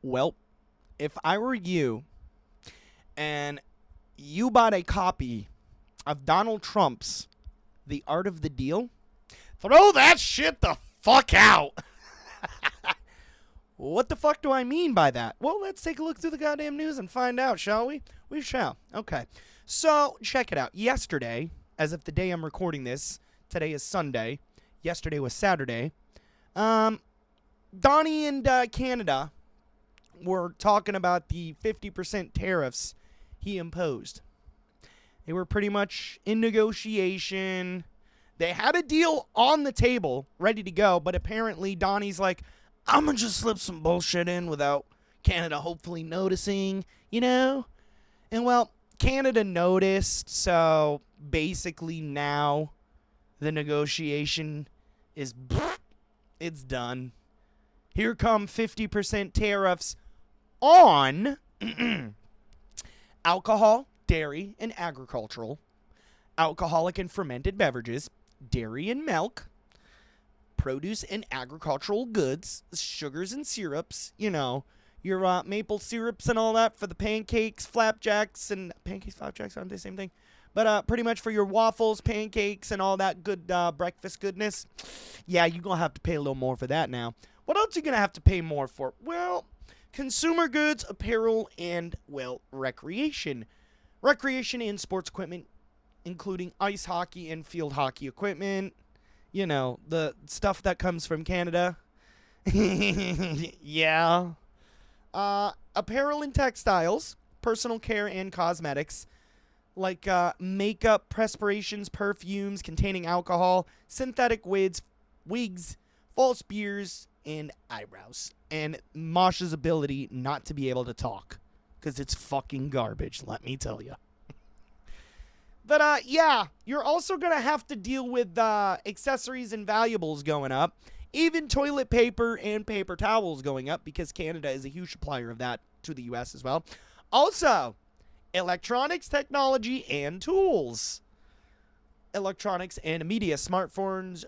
Well, if I were you and you bought a copy of Donald Trump's The Art of the Deal, throw that shit the fuck out. What the fuck do I mean by that? Well, let's take a look through the goddamn news and find out, shall we? We shall. Okay. So, check it out. Yesterday, as of the day I'm recording this, today is Sunday. Yesterday was Saturday. Donnie and Canada were talking about the 50% tariffs he imposed. They were pretty much in negotiation. They had a deal on the table, ready to go, but apparently Donnie's like, I'm going to just slip some bullshit in without Canada hopefully noticing, you know? And, well, Canada noticed, so basically now the negotiation is, it's done. Here come 50% tariffs on alcohol, dairy, and agricultural, alcoholic and fermented beverages, dairy and milk, produce and agricultural goods, sugars and syrups, you know, your maple syrups and all that for the pancakes, flapjacks, and pancakes, flapjacks, aren't they the same thing? But pretty much for your waffles, pancakes, and all that good breakfast goodness. Yeah, you're going to have to pay a little more for that now. What else are you going to have to pay more for? Well, consumer goods, apparel, and, well, recreation. Recreation and sports equipment, including ice hockey and field hockey equipment. You know, the stuff that comes from Canada. Yeah. Apparel and textiles, personal care and cosmetics, like makeup, perspirations, perfumes containing alcohol, synthetic wigs, false beards, and eyebrows. And Mosh's ability not to be able to talk, because it's fucking garbage, let me tell you. But, yeah, you're also going to have to deal with accessories and valuables going up. Even toilet paper and paper towels going up, because Canada is a huge supplier of that to the U.S. as well. Also, electronics, technology, and tools. Electronics and media, smartphones,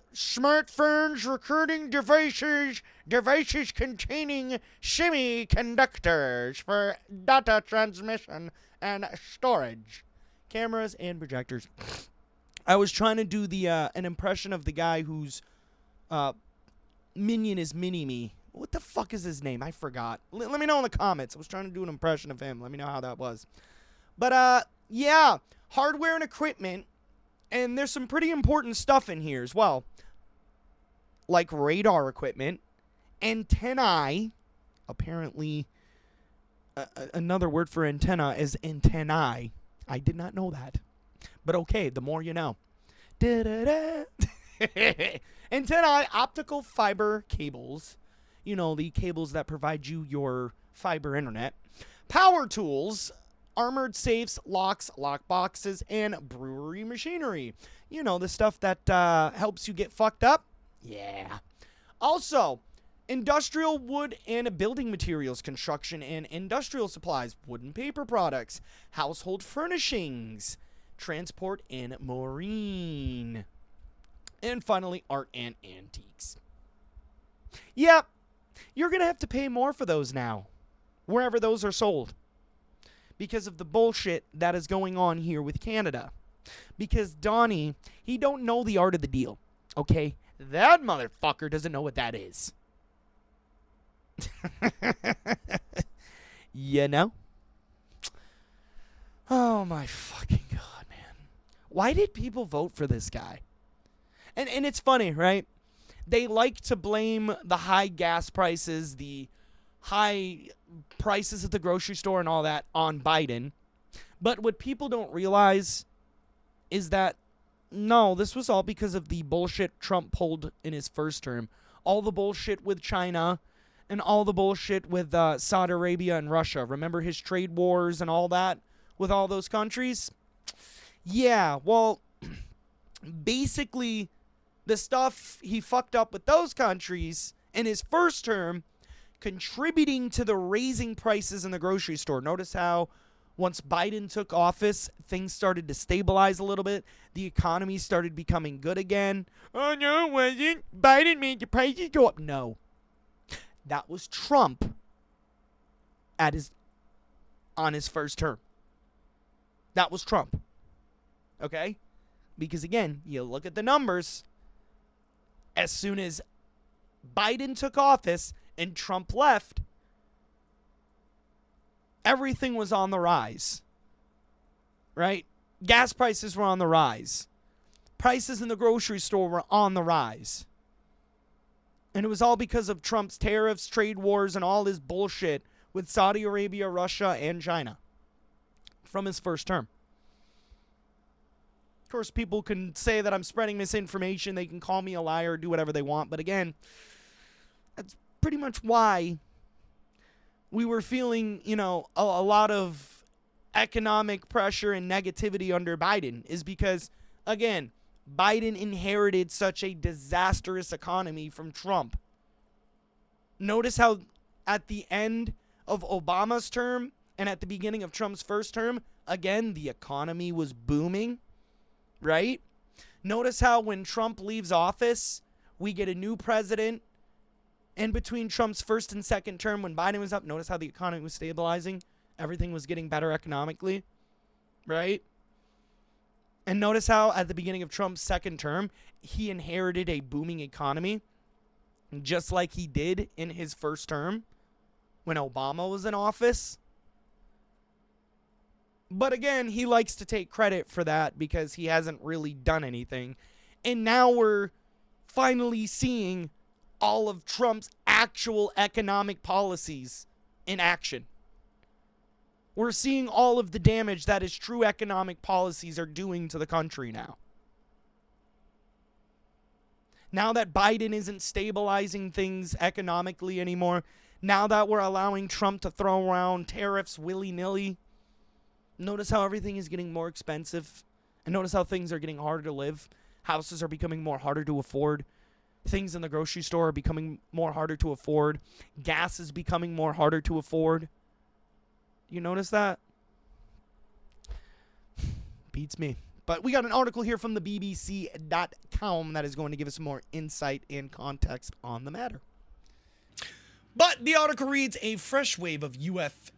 recording devices containing semiconductors for data transmission and storage. Cameras and projectors. I was trying to do the an impression of the guy whose minion is Mini-Me. What the fuck is his name? I forgot. Let me know in the comments. I was trying to do an impression of him. Let me know how that was. But, yeah. Hardware and equipment. And there's some pretty important stuff in here as well. Like radar equipment. Antennae. Apparently, another word for antenna is antennae. I did not know that. But okay, the more you know. Antennae, optical fiber cables. You know, the cables that provide you your fiber internet. Power tools, armored safes, locks, lock boxes, and brewery machinery. You know, the stuff that helps you get fucked up. Yeah. Also, industrial wood and building materials, construction and industrial supplies, wood and paper products, household furnishings, transport and marine. And finally, art and antiques. Yep, you're going to have to pay more for those now, wherever those are sold, because of the bullshit that is going on here with Canada. Because Donnie, he don't know the art of the deal, okay? That motherfucker doesn't know what that is. You know? Oh my fucking God, man. Why did people vote for this guy? And it's funny, right? They like to blame the high gas prices, the high prices at the grocery store and all that on Biden. But what people don't realize is that, no, this was all because of the bullshit Trump pulled in his first term. All the bullshit with China and all the bullshit with Saudi Arabia and Russia. Remember his trade wars and all that with all those countries? Yeah, well, basically, the stuff he fucked up with those countries in his first term contributing to the raising prices in the grocery store. Notice how once Biden took office, things started to stabilize a little bit. The economy started becoming good again. Oh, no, it wasn't. Biden made the prices go up. No. That was Trump on his first term. That was Trump. Okay? Because again, you look at the numbers. As soon as Biden took office and Trump left, everything was on the rise. Right? Gas prices were on the rise. Prices in the grocery store were on the rise. And it was all because of Trump's tariffs, trade wars, and all his bullshit with Saudi Arabia, Russia, and China from his first term. Of course, people can say that I'm spreading misinformation. They can call me a liar, do whatever they want. But again, that's pretty much why we were feeling, a lot of economic pressure and negativity under Biden, is because, again, Biden inherited such a disastrous economy from Trump. Notice how at the end of Obama's term and at the beginning of Trump's first term, again, the economy was booming, right? Notice how when Trump leaves office, we get a new president. In between Trump's first and second term, when Biden was up, notice how the economy was stabilizing. Everything was getting better economically, right? And notice how at the beginning of Trump's second term, he inherited a booming economy, just like he did in his first term when Obama was in office. But again, he likes to take credit for that because he hasn't really done anything. And now we're finally seeing all of Trump's actual economic policies in action. We're seeing all of the damage that his true economic policies are doing to the country now. Now that Biden isn't stabilizing things economically anymore, now that we're allowing Trump to throw around tariffs willy-nilly, notice how everything is getting more expensive. And notice how things are getting harder to live. Houses are becoming more harder to afford. Things in the grocery store are becoming more harder to afford. Gas is becoming more harder to afford. You notice that? Beats me. But we got an article here from the BBC.com that is going to give us some more insight and context on the matter. But the article reads, a fresh wave of UF.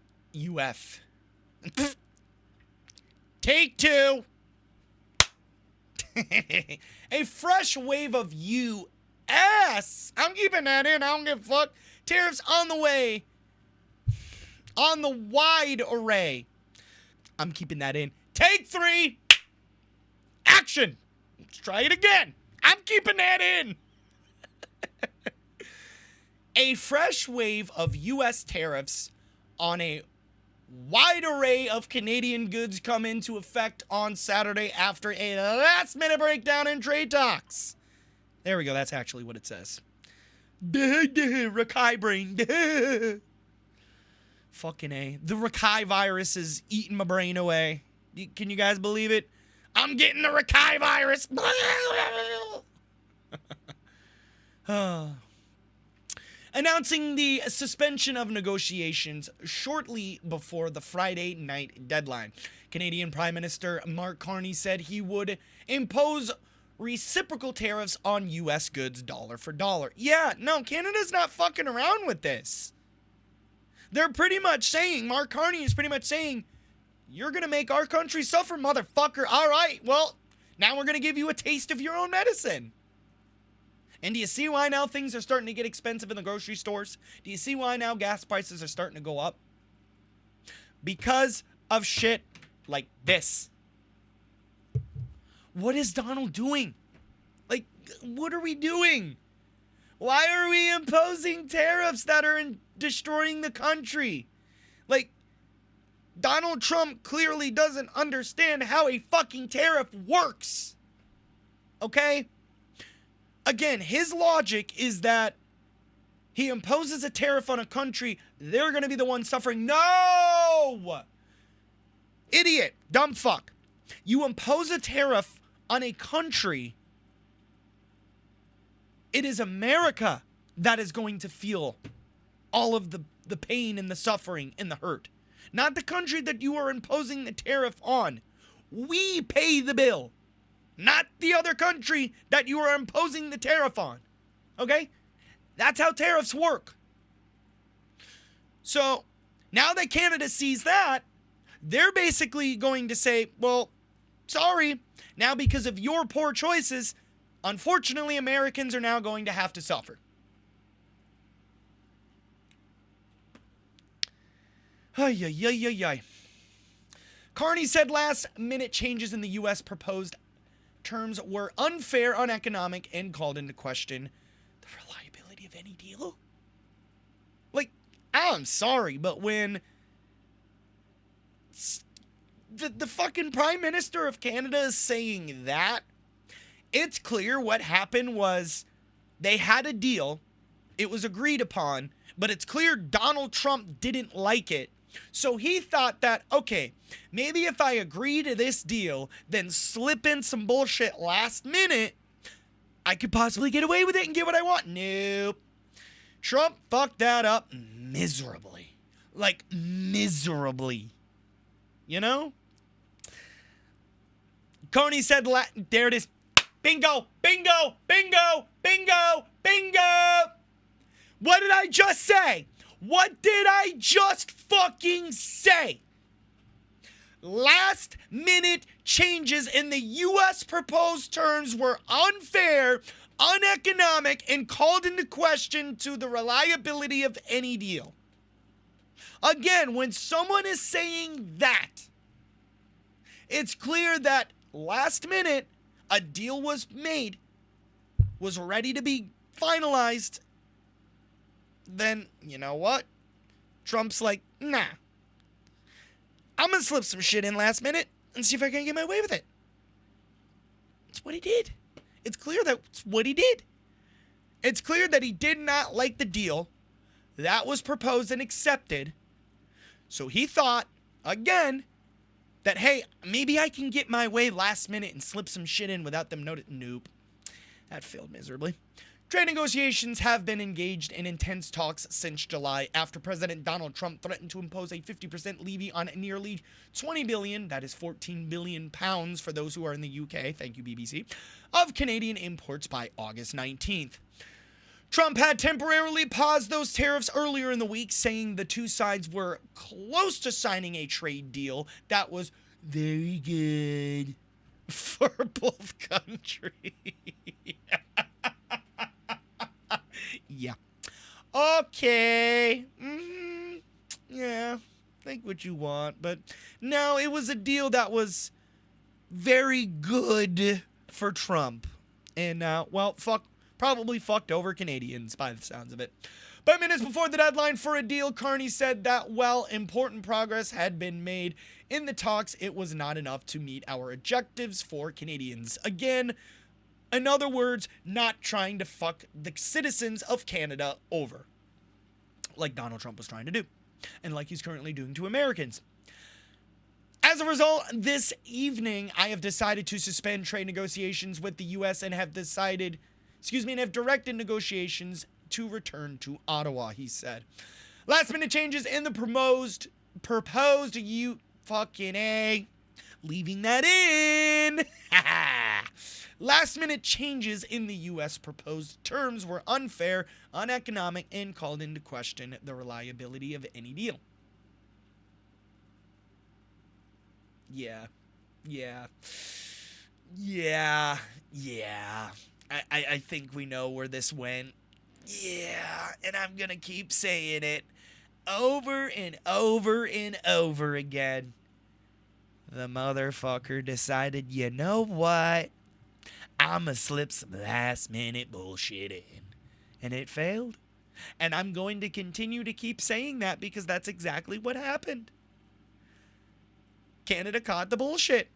Take two. A fresh wave of US. I'm keeping that in. I don't give a fuck. Tariffs on the way. On the wide array. I'm keeping that in. Take three. Action. Let's try it again. I'm keeping that in. A fresh wave of U.S. tariffs on a wide array of Canadian goods come into effect on Saturday after a last-minute breakdown in trade talks. There we go. That's actually what it says. Rakai brain. Fucking A. The Rakai virus is eating my brain away. Can you guys believe it? I'm getting the Rakai virus. Announcing the suspension of negotiations shortly before the Friday night deadline. Canadian Prime Minister Mark Carney said he would impose reciprocal tariffs on U.S. goods dollar for dollar. Yeah, no, Canada's not fucking around with this. They're pretty much saying, Mark Carney is pretty much saying, you're going to make our country suffer, motherfucker. All right, well, now we're going to give you a taste of your own medicine. And do you see why now things are starting to get expensive in the grocery stores? Do you see why now gas prices are starting to go up? Because of shit like this. What is Donald doing? Like, what are we doing? Why are we imposing tariffs that are destroying the country? Like, Donald Trump clearly doesn't understand how a fucking tariff works. Okay? Again, his logic is that he imposes a tariff on a country, they're going to be the ones suffering. No! Idiot. Dumb fuck. You impose a tariff on a country, it is America that is going to feel all of the pain and the suffering and the hurt. Not the country that you are imposing the tariff on. We pay the bill. Not the other country that you are imposing the tariff on. Okay? That's how tariffs work. So, Now that Canada sees that, they're basically going to say, well, sorry, now because of your poor choices, unfortunately, Americans are now going to have to suffer. Ay, ay, ay, ay, ay. Carney said last-minute changes in the U.S. proposed terms were unfair, uneconomic, and called into question the reliability of any deal. Like, I'm sorry, but when the fucking Prime Minister of Canada is saying that, it's clear what happened was they had a deal, it was agreed upon, but it's clear Donald Trump didn't like it. So he thought that, okay, maybe if I agree to this deal, then slip in some bullshit last minute, I could possibly get away with it and get what I want. Nope. Trump fucked that up miserably. Like, miserably. You know? Carney said, there it is. Bingo, bingo, bingo, bingo, bingo. What did I just say? What did I just fucking say? Last minute changes in the U.S. proposed terms were unfair, uneconomic, and called into question to the reliability of any deal. Again, when someone is saying that, it's clear that last minute a deal was made, was ready to be finalized. Then, you know what? Trump's like, nah. I'm going to slip some shit in last minute and see if I can get my way with it. It's what he did. It's clear that's what he did. It's clear that he did not like the deal that was proposed and accepted. So he thought, again, that, hey, maybe I can get my way last minute and slip some shit in without them noticing. Nope. That failed miserably. Trade negotiations have been engaged in intense talks since July after President Donald Trump threatened to impose a 50% levy on nearly 20 billion, that is 14 billion pounds for those who are in the UK, thank you BBC, of Canadian imports by August 19th. Trump had temporarily paused those tariffs earlier in the week, saying the two sides were close to signing a trade deal that was very good for both countries. Yeah. Okay. Yeah. Think what you want. But no, it was a deal that was very good for Trump. And, well, probably fucked over Canadians by the sounds of it. But minutes before the deadline for a deal, Carney said that while important progress had been made in the talks, it was not enough to meet our objectives for Canadians. Again, in other words, not trying to fuck the citizens of Canada over, like Donald Trump was trying to do, and like he's currently doing to Americans. As a result, this evening, I have decided to suspend trade negotiations with the U.S. and have directed negotiations to return to Ottawa, he said. Last minute changes in the proposed you fucking A, leaving that in. Last-minute changes in the U.S. proposed terms were unfair, uneconomic, and called into question the reliability of any deal. Yeah. I think we know where this went. Yeah, and I'm gonna keep saying it over and over and over again. The motherfucker decided, you know what? I'ma slip some last minute bullshit in. And it failed. And I'm going to continue to keep saying that because that's exactly what happened. Canada caught the bullshit.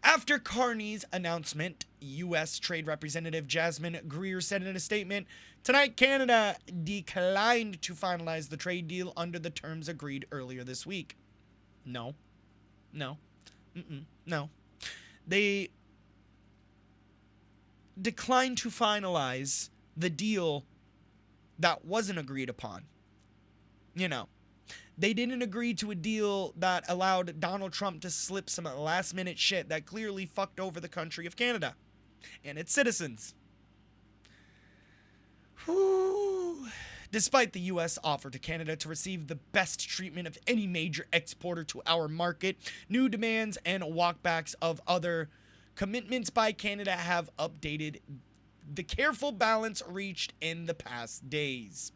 After Carney's announcement, U.S. Trade Representative Jasmine Greer said in a statement, tonight Canada declined to finalize the trade deal under the terms agreed earlier this week. No. They declined to finalize the deal that wasn't agreed upon. You know, they didn't agree to a deal that allowed Donald Trump to slip some last-minute shit that clearly fucked over the country of Canada and its citizens. Whew. Despite the U.S. offer to Canada to receive the best treatment of any major exporter to our market, new demands and walkbacks of other commitments by Canada have updated the careful balance reached in the past days.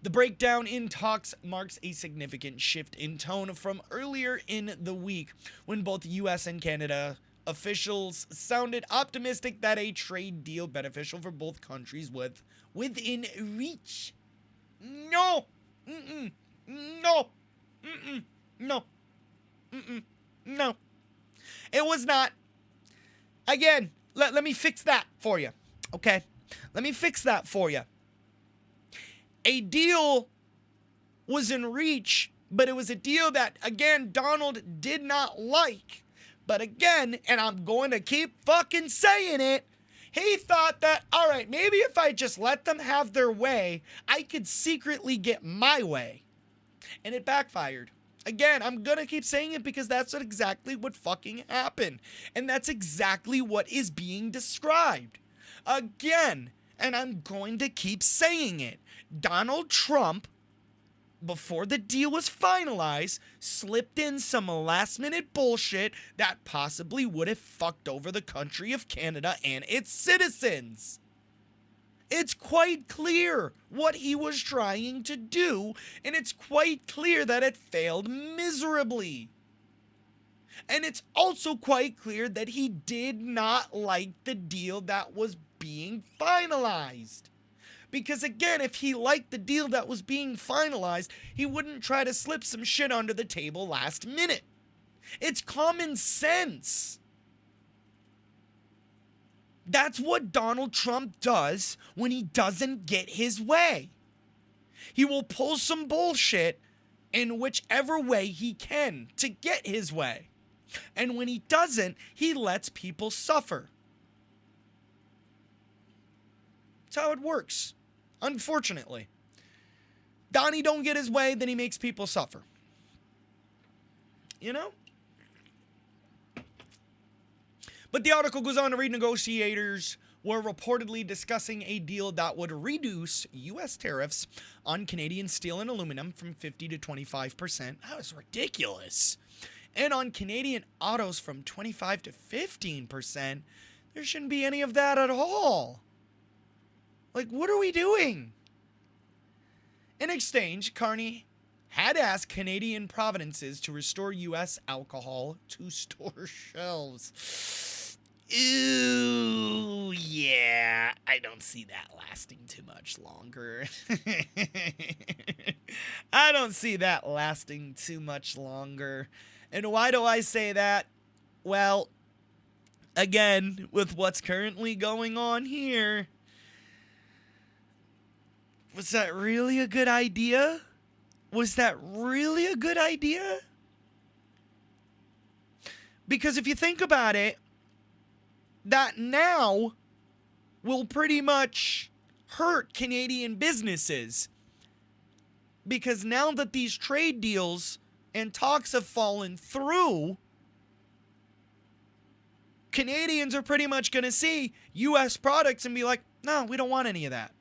The breakdown in talks marks a significant shift in tone from earlier in the week when both U.S. and Canada officials sounded optimistic that a trade deal beneficial for both countries was within reach. No! Mm-mm. No! Mm-mm. No! Mm-mm. No. It was not. Again, let me fix that for you. Okay? Let me fix that for you. A deal was in reach, but it was a deal that, again, Donald did not like. But again, and I'm going to keep fucking saying it, he thought that, all right, maybe if I just let them have their way, I could secretly get my way. And it backfired. Again, I'm going to keep saying it because that's exactly what fucking happened. And that's exactly what is being described. Again, and I'm going to keep saying it. Donald Trump, before the deal was finalized, slipped in some last-minute bullshit that possibly would have fucked over the country of Canada and its citizens. It's quite clear what he was trying to do, and it's quite clear that it failed miserably. And it's also quite clear that he did not like the deal that was being finalized. Because again, if he liked the deal that was being finalized, he wouldn't try to slip some shit under the table last minute. It's common sense. That's what Donald Trump does when he doesn't get his way. He will pull some bullshit in whichever way he can to get his way. And when he doesn't, he lets people suffer. That's how it works. Unfortunately. Donnie don't get his way, then he makes people suffer. You know? But the article goes on to read negotiators were reportedly discussing a deal that would reduce U.S. tariffs on Canadian steel and aluminum from 50 to 25%. That was ridiculous. And on Canadian autos from 25 to 15%. There shouldn't be any of that at all. Like, what are we doing? In exchange, Carney had asked Canadian provinces to restore U.S. alcohol to store shelves. Ooh, yeah, I don't see that lasting too much longer. I don't see that lasting too much longer. And why do I say that? Well, again, with what's currently going on here, was that really a good idea? Was that really a good idea? Because if you think about it, that now will pretty much hurt Canadian businesses. Because now that these trade deals and talks have fallen through, Canadians are pretty much going to see U.S. products and be like, no, we don't want any of that.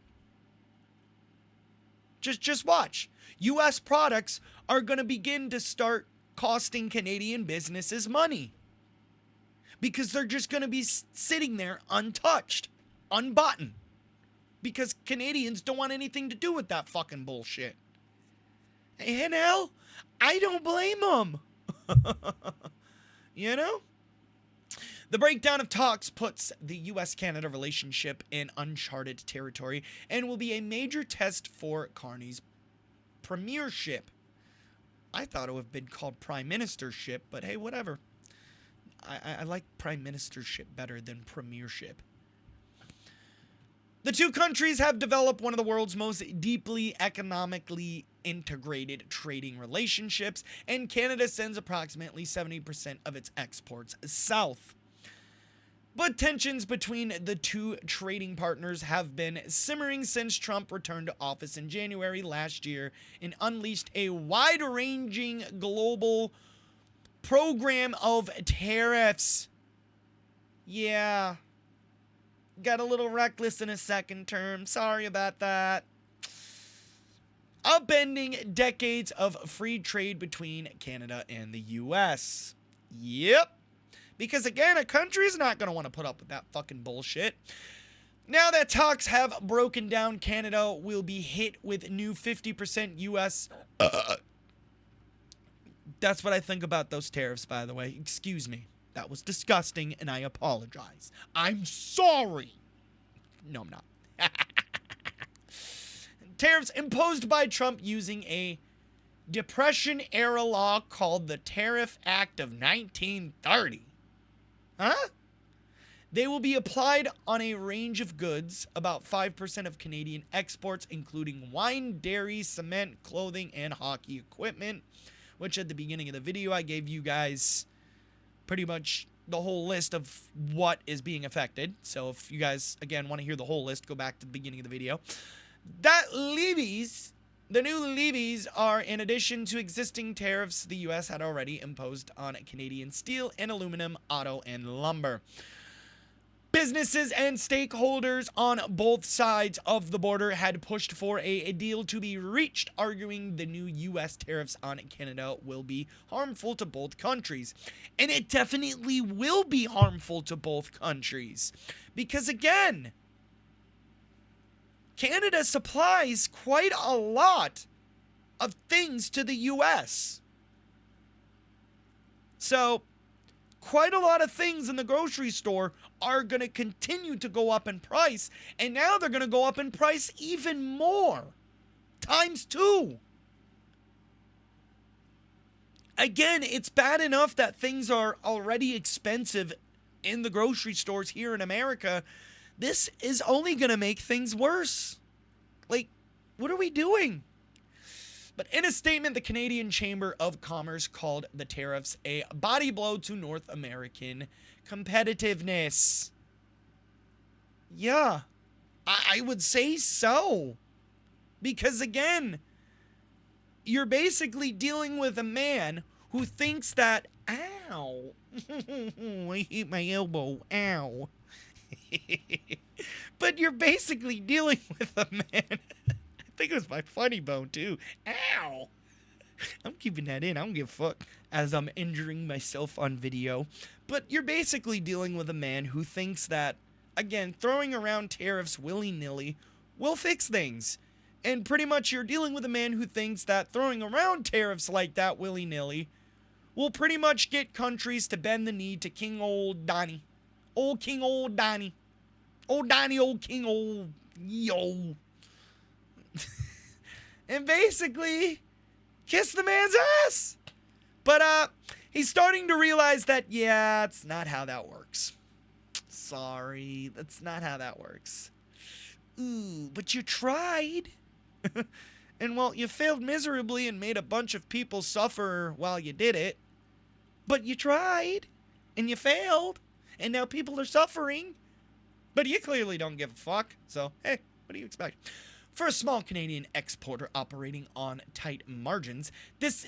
Just watch. U.S. products are going to begin to start costing Canadian businesses money. Because they're just going to be sitting there untouched, unbuttoned. Because Canadians don't want anything to do with that fucking bullshit. And hell, I don't blame them. You know? The breakdown of talks puts the U.S.-Canada relationship in uncharted territory and will be a major test for Carney's premiership. I thought it would have been called prime ministership, but hey, whatever. I like prime ministership better than premiership. The two countries have developed one of the world's most deeply economically integrated trading relationships, and Canada sends approximately 70% of its exports south. But tensions between the two trading partners have been simmering since Trump returned to office in January last year and unleashed a wide-ranging global program of tariffs. Yeah. Got a little reckless in his second term. Sorry about that. upending decades of free trade between Canada and the US. Yep. Because again, a country's not going to want to put up with that fucking bullshit. Now that talks have broken down, Canada will be hit with new 50% US. That's what I think about those tariffs, by the way. Excuse me. That was disgusting, and I apologize. I'm sorry. No, I'm not. Tariffs imposed by Trump using a Depression-era law called the Tariff Act of 1930. Huh? They will be applied on a range of goods, about 5% of Canadian exports, including wine, dairy, cement, clothing, and hockey equipment, which at the beginning of the video I gave you guys pretty much the whole list of what is being affected. So if you guys, again, want to hear the whole list, go back to the beginning of the video. The new levies are in addition to existing tariffs the U.S. had already imposed on Canadian steel and aluminum, auto, and lumber. Businesses and stakeholders on both sides of the border had pushed for a deal to be reached, arguing the new U.S. tariffs on Canada will be harmful to both countries. And it definitely will be harmful to both countries. Because again, Canada supplies quite a lot of things to the U.S. So, quite a lot of things in the grocery store are going to continue to go up in price, and now they're going to go up in price even more, times 2. Again, it's bad enough that things are already expensive in the grocery stores here in America. This is only going to make things worse. Like, what are we doing? But in a statement, the Canadian Chamber of Commerce called the tariffs a body blow to North American competitiveness. Yeah, I would say so. Because again, you're basically dealing with a man who thinks that, ow, I hit my elbow, ow. But you're basically dealing with a man. I think it was my funny bone too. Ow! I'm keeping that in. I don't give a fuck as I'm injuring myself on video. But you're basically dealing with a man who thinks that, again, throwing around tariffs willy-nilly will fix things. And pretty much you're dealing with a man who thinks that throwing around tariffs like that willy-nilly will pretty much get countries to bend the knee to King Old Donnie. Old King Old Donnie. Old Donnie, old King Old Yo. And basically kiss the man's ass. But he's starting to realize that, yeah, it's not how that works. Sorry, that's not how that works. Ooh, but you tried. And well, you failed miserably and made a bunch of people suffer while you did it. But you tried and you failed, and now people are suffering. But you clearly don't give a fuck. So, hey, what do you expect? For a small Canadian exporter operating on tight margins, this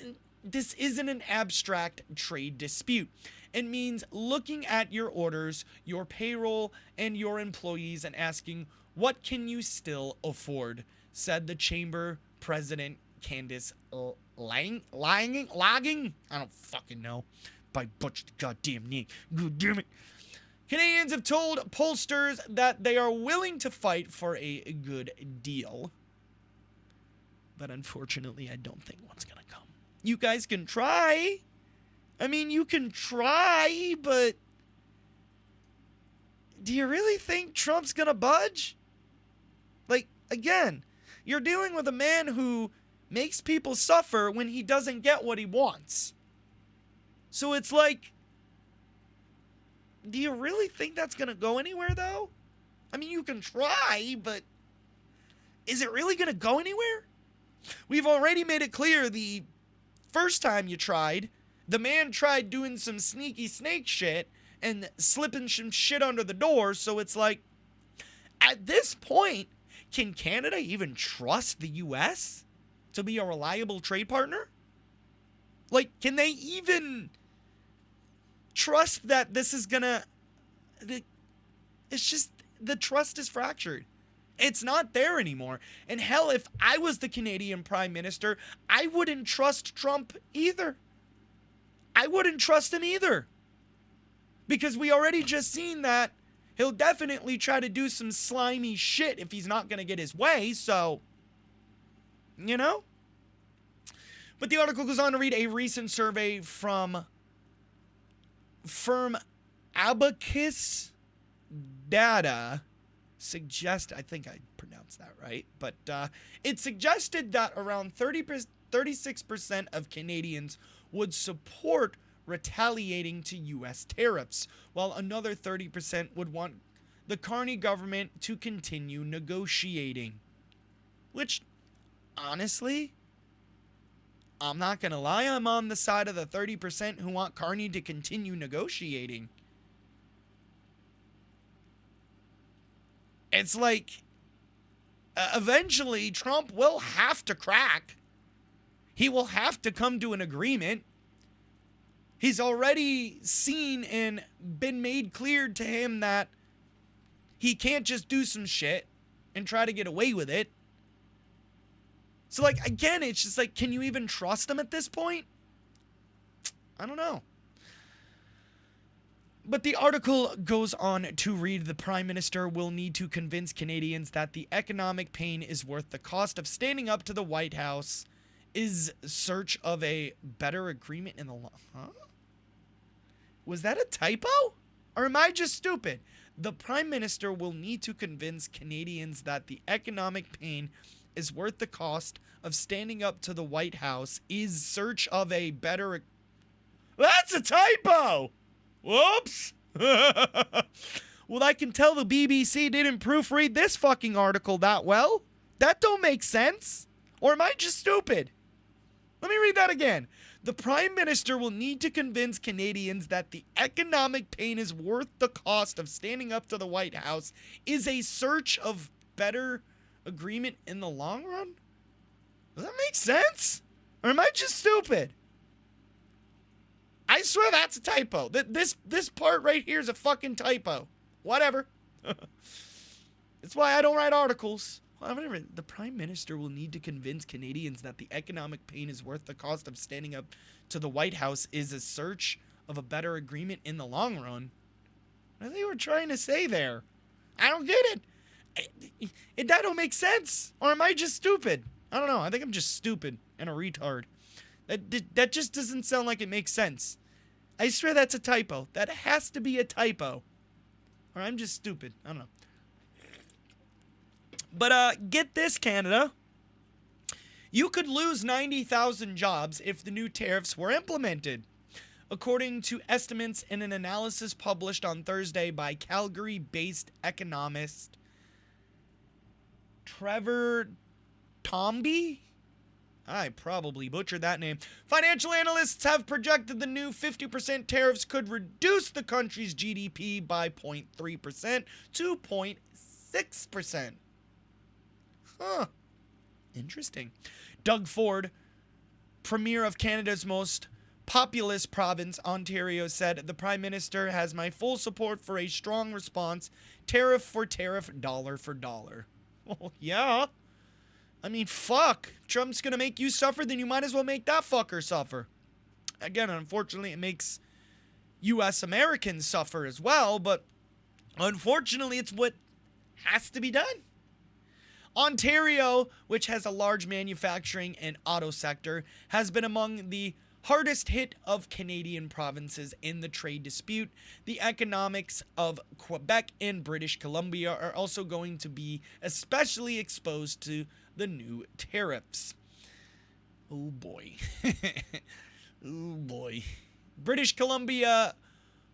isn't an abstract trade dispute. It means looking at your orders, your payroll, and your employees and asking, what can you still afford? Said the chamber president, Candice Lagging? I don't fucking know. By butch the goddamn name. God damn it. Canadians have told pollsters that they are willing to fight for a good deal. But unfortunately, I don't think one's going to come. You guys can try. I mean, you can try, but do you really think Trump's going to budge? Like, again, you're dealing with a man who makes people suffer when he doesn't get what he wants. So it's like, do you really think that's going to go anywhere, though? I mean, you can try, but is it really going to go anywhere? We've already made it clear the first time you tried, the man tried doing some sneaky snake shit and slipping some shit under the door, so it's like, at this point, can Canada even trust the U.S. to be a reliable trade partner? Like, can they even trust that this is gonna... It's just, the trust is fractured. It's not there anymore. And hell, if I was the Canadian Prime Minister, I wouldn't trust Trump either. I wouldn't trust him either. Because we already just seen that he'll definitely try to do some slimy shit if he's not going to get his way, so, you know? But the article goes on to read a recent survey from firm Abacus Data I think I pronounced that right, but it suggested that around 36% of Canadians would support retaliating to U.S. tariffs, while another 30% would want the Carney government to continue negotiating. Which, honestly, I'm not going to lie, I'm on the side of the 30% who want Carney to continue negotiating. It's like, eventually, Trump will have to crack. He will have to come to an agreement. He's already seen and been made clear to him that he can't just do some shit and try to get away with it. So, like, again, it's just like, can you even trust him at this point? I don't know. But the article goes on to read the Prime Minister will need to convince Canadians that the economic pain is worth the cost of standing up to the White House is search of a better agreement in the law. Huh? Was that a typo? Or am I just stupid? The Prime Minister will need to convince Canadians that the economic pain is worth the cost of standing up to the White House is search of a better... That's a typo! Whoops! Well, I can tell the BBC didn't proofread this fucking article that well. That don't make sense. Or am I just stupid? Let me read that again. The Prime Minister will need to convince Canadians that the economic pain is worth the cost of standing up to the White House is a search of better agreement in the long run? Does that make sense? Or am I just stupid? I swear that's a typo. This part right here is a fucking typo. Whatever. That's why I don't write articles. Whatever. The Prime Minister will need to convince Canadians that the economic pain is worth the cost of standing up to the White House is a search of a better agreement in the long run. What are they were trying to say there? I don't get it. That don't make sense. Or am I just stupid? I don't know. I think I'm just stupid and a retard. That just doesn't sound like it makes sense. I swear that's a typo. That has to be a typo. Or I'm just stupid. I don't know. But get this, Canada. You could lose 90,000 jobs if the new tariffs were implemented. According to estimates in an analysis published on Thursday by Calgary-based economist Trevor Tomby? I probably butchered that name. Financial analysts have projected the new 50% tariffs could reduce the country's GDP by 0.3% to 0.6%. Huh. Interesting. Doug Ford, Premier of Canada's most populous province, Ontario, said, "The Prime Minister has my full support for a strong response, tariff for tariff, dollar for dollar." Well, yeah. I mean, fuck. Trump's gonna make you suffer, then you might as well make that fucker suffer. Again, unfortunately, it makes U.S. Americans suffer as well, but unfortunately, it's what has to be done. Ontario, which has a large manufacturing and auto sector, has been among the hardest hit of Canadian provinces in the trade dispute. The economics of Quebec and British Columbia are also going to be especially exposed to the new tariffs. Oh boy. Oh boy. British Columbia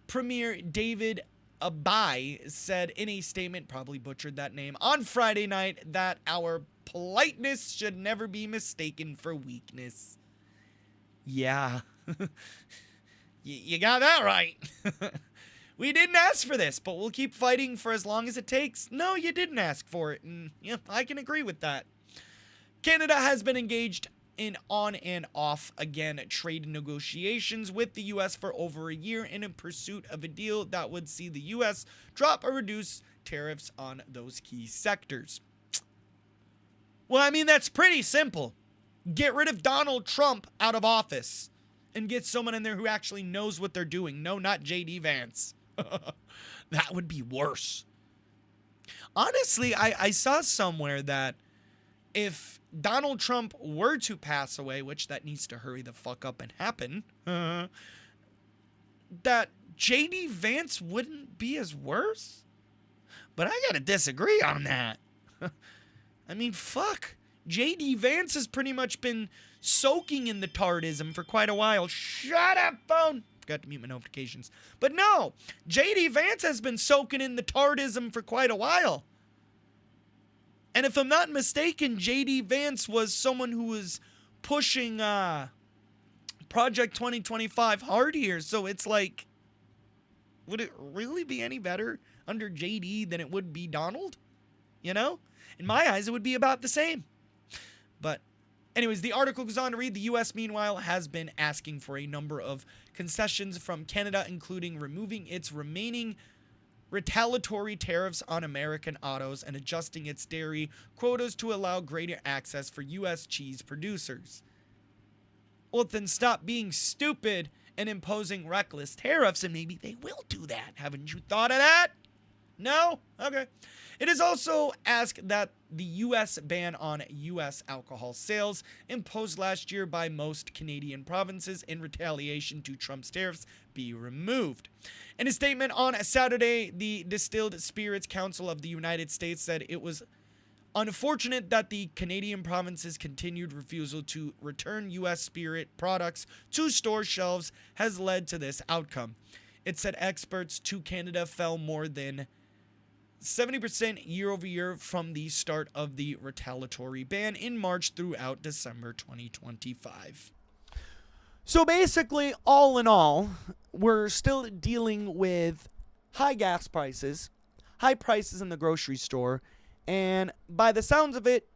Premier David Abai said in a statement, probably butchered that name, on Friday night that our politeness should never be mistaken for weakness. Yeah. You got that right. We didn't ask for this, but we'll keep fighting for as long as it takes. No, you didn't ask for it, and yeah, I can agree with that. Canada has been engaged in on and off again trade negotiations with the U.S. for over a year in pursuit of a deal that would see the U.S. drop or reduce tariffs on those key sectors. Well, I mean, that's pretty simple. Get rid of Donald Trump out of office and get someone in there who actually knows what they're doing. No, not J.D. Vance. That would be worse. Honestly, I saw somewhere that if Donald Trump were to pass away, which that needs to hurry the fuck up and happen, that J.D. Vance wouldn't be as worse. But I gotta disagree on that. I mean, fuck. J.D. Vance has pretty much been soaking in the tardism for quite a while. Shut up, phone. Forgot to mute my notifications. But no, J.D. Vance has been soaking in the tardism for quite a while. And if I'm not mistaken, J.D. Vance was someone who was pushing Project 2025 hard here. So it's like, would it really be any better under J.D. than it would be Donald? You know? In my eyes, it would be about the same. But anyways, the article goes on to read, the U.S., meanwhile, has been asking for a number of concessions from Canada, including removing its remaining retaliatory tariffs on American autos and adjusting its dairy quotas to allow greater access for U.S. cheese producers. Well, then stop being stupid and imposing reckless tariffs, and maybe they will do that. Haven't you thought of that? No? Okay. It is also asked that the U.S. ban on U.S. alcohol sales imposed last year by most Canadian provinces in retaliation to Trump's tariffs be removed. In a statement on Saturday, the Distilled Spirits Council of the United States said it was unfortunate that the Canadian provinces' continued refusal to return U.S. spirit products to store shelves has led to this outcome. It said exports to Canada fell more than 70% year over year from the start of the retaliatory ban in March throughout December 2025. So basically, all in all, we're still dealing with high gas prices, high prices in the grocery store, and by the sounds of it,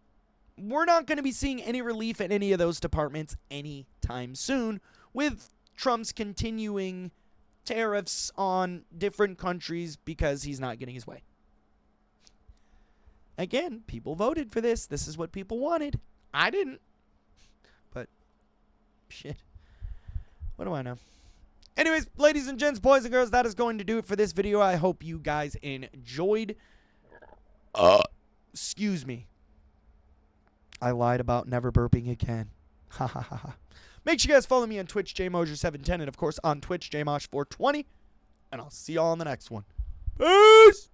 we're not going to be seeing any relief in any of those departments anytime soon with Trump's continuing tariffs on different countries because he's not getting his way. Again, people voted for this. This is what people wanted. I didn't. But, shit. What do I know? Anyways, ladies and gents, boys and girls, that is going to do it for this video. I hope you guys enjoyed. Excuse me. I lied about never burping again. Ha ha ha ha. Make sure you guys follow me on Twitch, JMoser710, and of course on Twitch, JMosh420. And I'll see y'all on the next one. Peace!